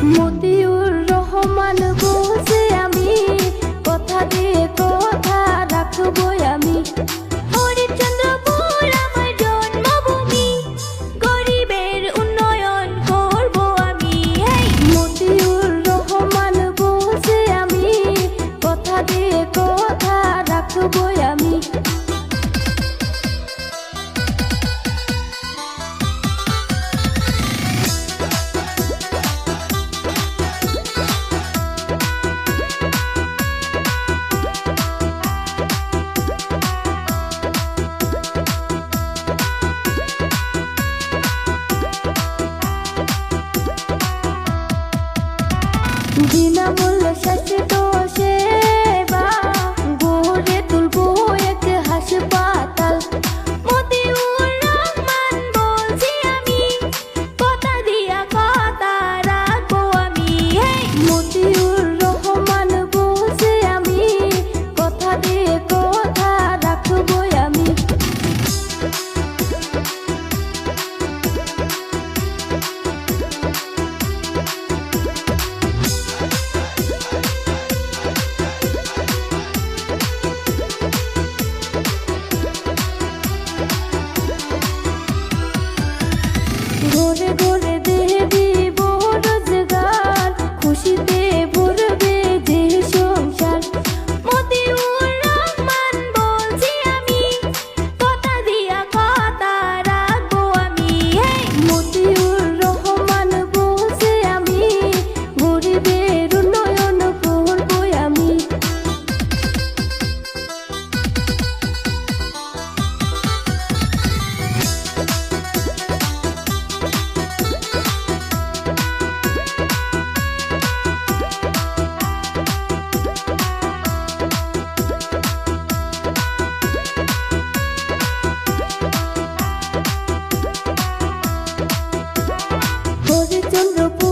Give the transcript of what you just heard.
মতিউর রহমান বলছি আমি, কথা দিয়ে কথা রাখবই আমি। হরিশ্চন্দ্রপুর আমার জন্মভূমি, গরিবের উন্নয়ন করব আমি। মতিউর রহমান বলছি আমি, কথা দিয়ে কথা রাখবই আমি। বিনামূল্যে স্বাস্থ্য সেবা গড়ে তুলবো এক হাসপাতাল। মতিউর রহমান বলছি আমি, কথা দিয়া কথা রাখবো আমি। মতিউর রহমান বলছি আমি, কথা দিয়ে কথা রাখবই আমি। ঘরে ঘরে দেব রোজগার, খুশিতে ভরবে যে সংসার। মতিউর রহমান বলছি আমি, কথা দিয়া কথা রাখবো আমি। মতিউর রহমান বলছি আমি, গরিবের উন্নয়ন করবই আমি। হরিশ্চন্দ্রপুর